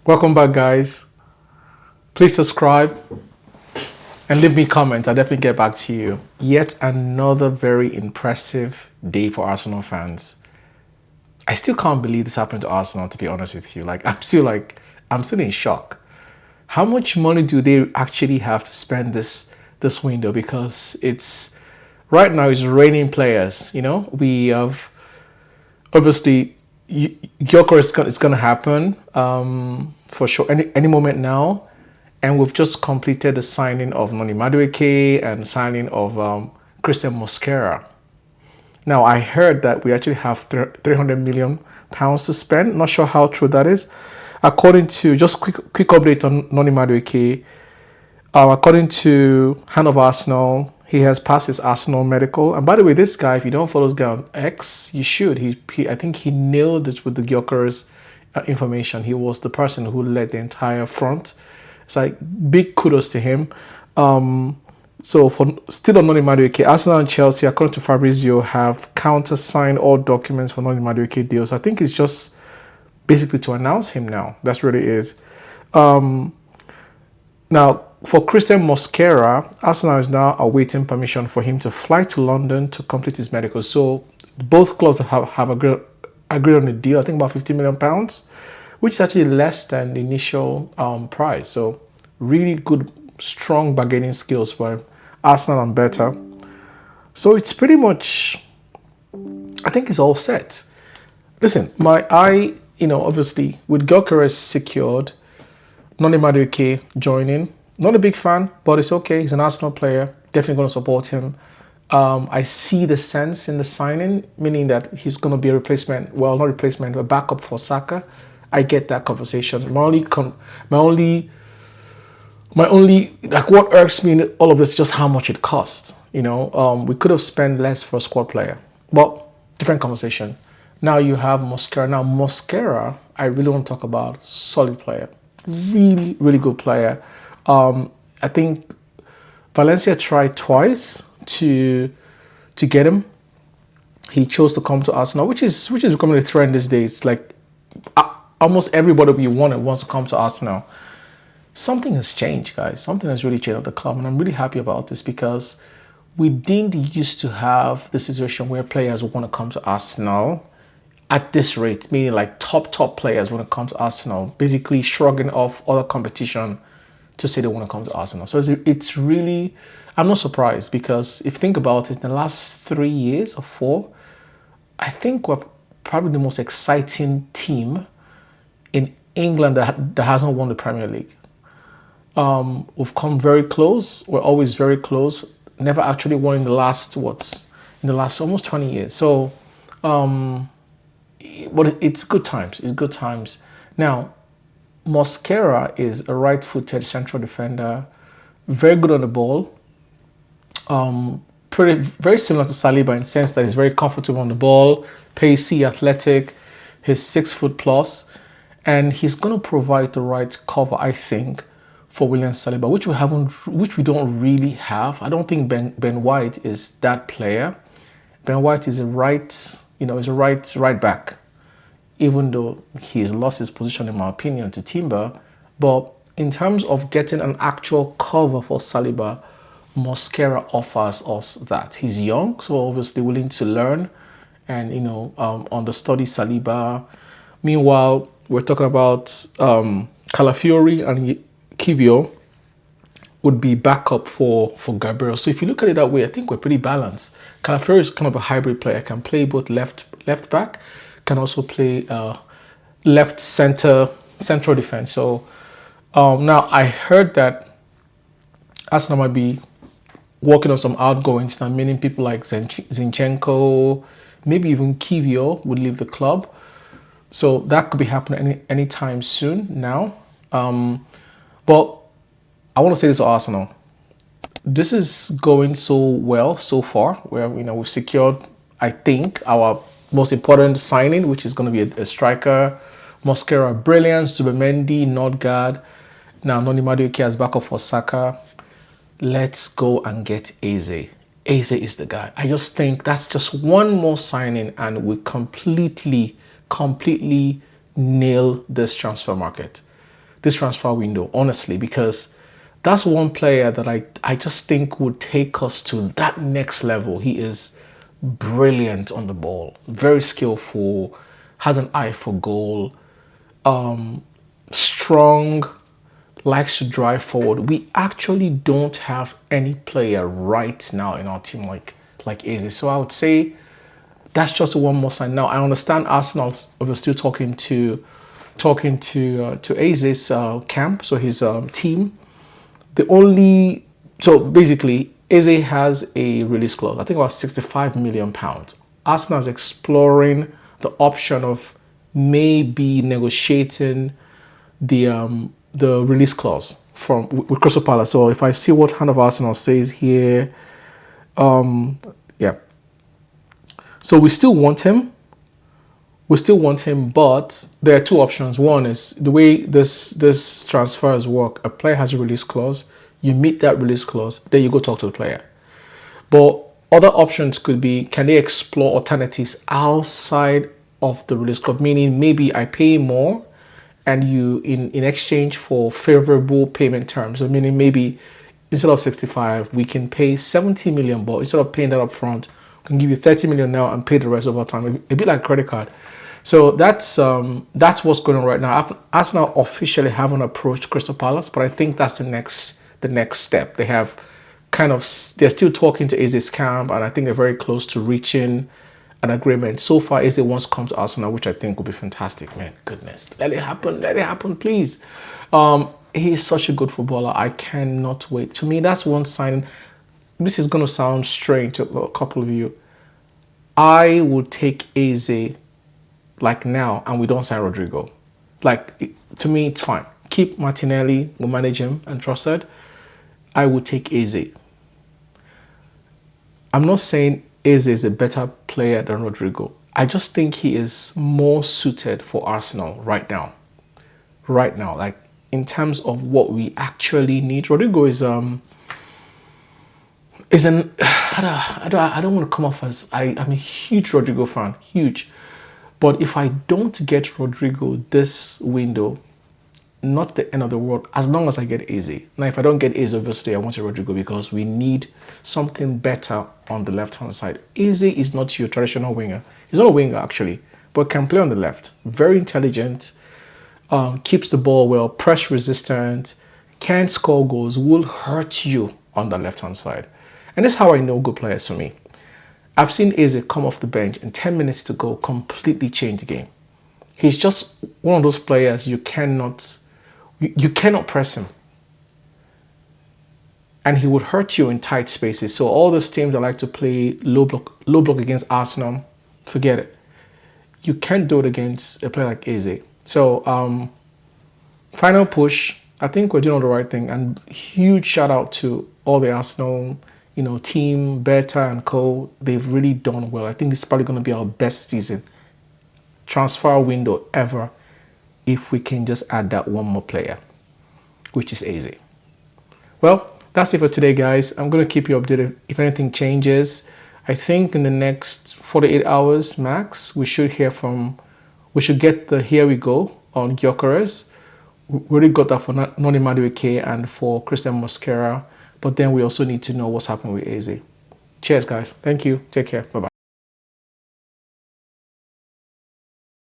Welcome back, guys. Please subscribe and leave me comments. I'll definitely get back to you. Yet another very impressive day for Arsenal fans. I still can't believe this happened to Arsenal, to be honest with you. I'm still in shock. How much money do they actually have to spend this window? Because it's right now it's raining players. We have obviously Gyokeres is going to happen for sure any moment now, and we've just completed the signing of Madueke and signing of Mosquera. Now I heard that we actually have 300 million pounds to spend. Not sure how true that is. According to just quick update on Madueke, according to Hand of Arsenal, he has passed his Arsenal medical. And by the way, this guy, if you don't follow this guy on X, you should. I think he nailed it with the Gyokeres information. He was the person who led the entire front. It's like big kudos to him. So for still on Noni Madueke, Arsenal and Chelsea, according to Fabrizio, have countersigned all documents for Noni Madueke deal. So I think it's just basically to announce him now. That's what it is. Now, for Mosquera, Arsenal is now awaiting permission for him to fly to London to complete his medical. So both clubs have agreed on a deal, I think about £50 million, which is actually less than the initial price. So really good, strong bargaining skills for Arsenal and better. So it's pretty much, I think it's all set. Listen, obviously with Gyokeres secured, Noni Madueke joining. Not a big fan, but it's okay. He's an Arsenal player. Definitely going to support him. I see the sense in the signing, meaning that he's going to be a replacement. Well, not replacement, a backup for Saka. I get that conversation. My only, like what irks me in all of this is just how much it costs. We could have spent less for a squad player, but different conversation. Now you have Mosquera. Now Mosquera, I really want to talk about. Solid player, really, really good player. I think Valencia tried twice to get him. He chose to come to Arsenal, which is becoming a trend these days. Like almost everybody we wanted wants to come to Arsenal. Something has changed, guys. Something has really changed at the club, and I'm really happy about this because we didn't used to have the situation where players want to come to Arsenal at this rate, meaning like top players want to come to Arsenal, basically shrugging off other competition to say they want to come to Arsenal. So it's really, I'm not surprised because if you think about it, in the last 3 years or 4, I think we're probably the most exciting team in England that hasn't won the Premier League. We've come very close. We're always very close. Never actually won in the last almost 20 years. So, but it's good times. It's good times. Now, Mosquera is a right-footed central defender, very good on the ball. Very similar to Saliba in the sense that he's very comfortable on the ball, pacey, athletic. He's 6 foot plus, and he's going to provide the right cover, I think, for William Saliba, which we don't really have. I don't think Ben White is that player. Ben White is a right back, even though he's lost his position, in my opinion, to Timber. But in terms of getting an actual cover for Saliba, Mosquera offers us that. He's young, so obviously willing to learn and, understudy Saliba. Meanwhile, we're talking about Calafiori and Kivio would be backup for Gabriel. So if you look at it that way, I think we're pretty balanced. Calafiori is kind of a hybrid player. Can play both left back, can also play left central defense. So now I heard that Arsenal might be working on some outgoings now, meaning people like Zinchenko, maybe even Kivio would leave the club. So that could be happening anytime soon now. But I want to say this to Arsenal. This is going so well so far, where we've secured, I think, our most important signing, which is going to be a striker. Mosquera, brilliant. Zubimendi, Nordgaard. Now Noni Madueke as backup for Saka. Let's go and get Eze. Eze is the guy. I just think that's just one more signing, and we completely nail this transfer market. this transfer window, honestly, because that's one player that I just think would take us to that next level. He is brilliant on the ball, very skillful, has an eye for goal, strong, likes to drive forward. We actually don't have any player right now in our team like Eze. So I would say that's just one more sign. Now I understand Arsenal are still talking to Aze's camp, so his team. The only so basically Eze has a release clause. I think about £65 million. Arsenal is exploring the option of maybe negotiating the release clause from with Crystal Palace. So if I see what Hand of Arsenal says here, yeah. So we still want him. We still want him, but there are two options. One is the way this transfers work. A player has a release clause. You meet that release clause, then you go talk to the player. But other options could be, can they explore alternatives outside of the release clause? Meaning maybe I pay more and you in exchange for favorable payment terms. So meaning maybe instead of 65, we can pay 70 million, but instead of paying that up front, we can give you 30 million now and pay the rest over time. A bit like credit card. So that's what's going on right now. Arsenal officially haven't approached Crystal Palace, but I think that's the next step. They're still talking to Aze's camp, and I think they're very close to reaching an agreement. So far, Eze wants to come to Arsenal, which I think would be fantastic. Man, goodness, let it happen, please. He's such a good footballer. I cannot wait. To me, that's one sign. This is going to sound strange to a couple of you. I would take Eze like now, and we don't sign Rodrigo. To me, it's fine. Keep Martinelli, we'll manage him and trusted. I would take Eze. I'm not saying Eze is a better player than Rodrigo. I just think he is more suited for Arsenal right now. Right now, like in terms of what we actually need. Rodrigo is I don't want to come off as I'm a huge Rodrigo fan, huge. But if I don't get Rodrigo this window, not the end of the world, as long as I get Eze. Now, if I don't get Eze, obviously, I want Rodrigo because we need something better on the left-hand side. Eze is not your traditional winger. He's not a winger, actually, but can play on the left. Very intelligent, keeps the ball well, press resistant, can score goals, will hurt you on the left-hand side. And that's how I know good players for me. I've seen Eze come off the bench and 10 minutes to go, completely change the game. He's just one of those players you cannot press him. And he would hurt you in tight spaces. So all those teams that like to play low block against Arsenal, forget it. You can't do it against a player like Eze. So final push. I think we're doing all the right thing. And huge shout out to all the Arsenal team, Beta and co. They've really done well. I think this is probably going to be our best season transfer window ever if we can just add that one more player, which is Eze. Well, that's it for today, guys. I'm going to keep you updated if anything changes. I think in the next 48 hours max, we should get the Here We Go on Gyokeres. We already got that for Noni Madueke and for Christian Mosquera. But then we also need to know what's happening with Eze. Cheers, guys. Thank you. Take care. Bye-bye.